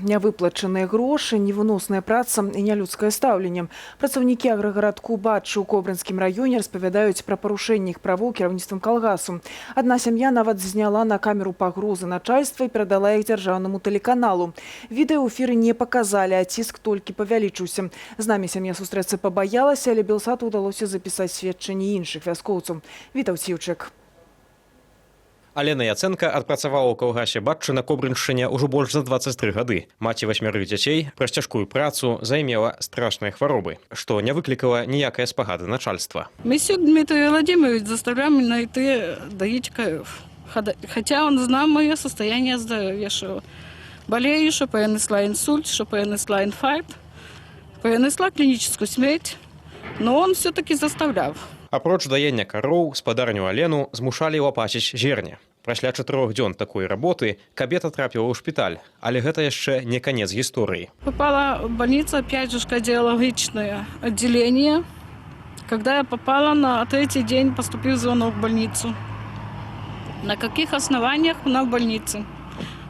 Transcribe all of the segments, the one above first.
Нявыплачаныя грошы, невыносная праца і нялюдскае стаўленне. Працаўнікі аграгарадку Батчы ў Кобрынскім раёне распавядаюць пра парушэнне іх правоў кіраўніцтвам калгасу. Адна сям'я нават зняла на камеру пагрозы начальства і перадала іх дзяржаўнаму тэлеканалу. Відэа ў эфіры не паказалі, а ціск толькі павялічыўся. З намі сям'я сустрэцца пабаялася, але Белсату ўдалося запісаць сведчанні іншых вяскоўцаў. Вітаў Ціўчык. Алена Яценка адпрацавала ў калгасе Батчы на Кобрыншчыне ўжо больш за 23 гады. Маці 8 дзяцей праз цяжкую працу займела страшныя хваробы, што не выклікала ніякай спагады начальства. Месюк Дмитрий Владимирович заставлял меня идти доить коров. Хотя он знал мое состояние здоровья, что болею, что перенесла инсульт, что перенесла инфаркт, перенесла клиническую смерть, но он все-таки заставлял. Апроч даення кароў, спадарню Алену змушалі лапаціць зерне. Пасля 4 дзён такой работы кабета трапіла ў шпіталь, але гэта яшчэ не канец гісторыі. Попала в больницу, опять же, кардиологичное отделение. Когда я попала, на третий день поступил звонок в больницу. На каких основаниях она в больнице?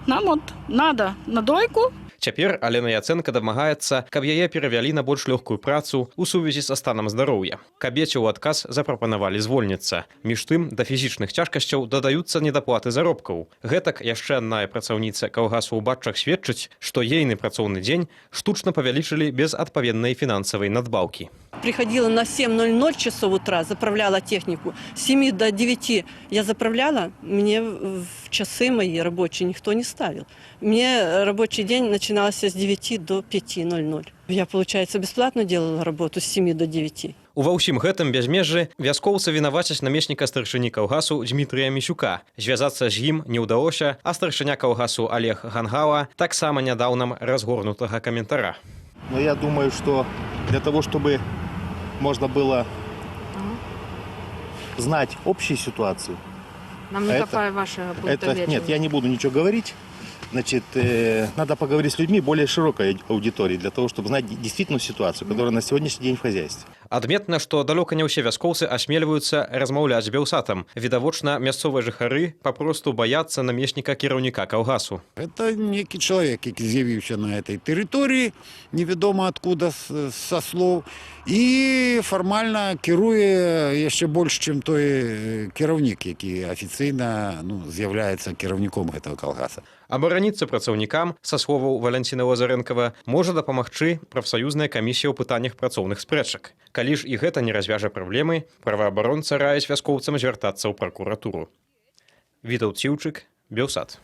Нам вот надо на дойку. Цяпер Алена Яценка дамагаецца, каб яе перавялі на больш лёгкую працу ў сувязі са станам здароўя. Кабеце ў адказ запрапанавалі звольніцца. Між тым, да фізічных цяжкасцяў дадаюцца недаплаты заробкаў. Гэтак яшчэ адна працаўніца калгасу ў Батчах сведчыць, што ейны працоўны дзень штучна павялічылі без адпаведнай фінансавай надбаўкі. Приходила на 7:00 часов утра, заправляла технику. С 7 до 9 я заправляла, мне в часы мои рабочие никто не ставил. Мне рабочий день начинался с 9 до 5:00. Я, получается, бесплатно делала работу с 7 до 9. Ува ўсім гэтым бязмежжы вяскоўцы вінавацяць намесніка старшыні калгасу Дмітрыя Місюка. Звязацца з ім не ўдалося, а старшыня калгасу Олег Гангала таксама не даў нам разгорнутага каментара. Но я думаю, что для того, чтобы можно было знать общую ситуацию. Нам не хватает вашего пункта зрения. Нет, я не буду ничего говорить. Значит, надо поговорить с людьми более широкой аудитории, для того, чтобы знать действительно ситуацию, которая на сегодняшний день в хозяйстве. Адметна, што далёка не ўсе вяскоўцы асмельваюцца размаўляць з Белсатам. Відавочна, мясцовыя жыхары папросту баяцца намесніка кіраўніка калгасу. Это некий человек, который з'явився на этой территории, неведомо откуда, со слов, и формально керує еще больше, чем той керівник, який офіційно з'являється керівником этого колгаса. Абараніцца працаўнікам, са словаў Валянціна Лазарэнкава, можа дапамагчы прафсаюзная камісія ў пытаннях працоўных спрэчак. Калі ж і гэта не развяжа праблемы, праваабаронца раяць вяскоўцам звяртацца ў пракуратуру. Вітаў Ціўчык, Белсат.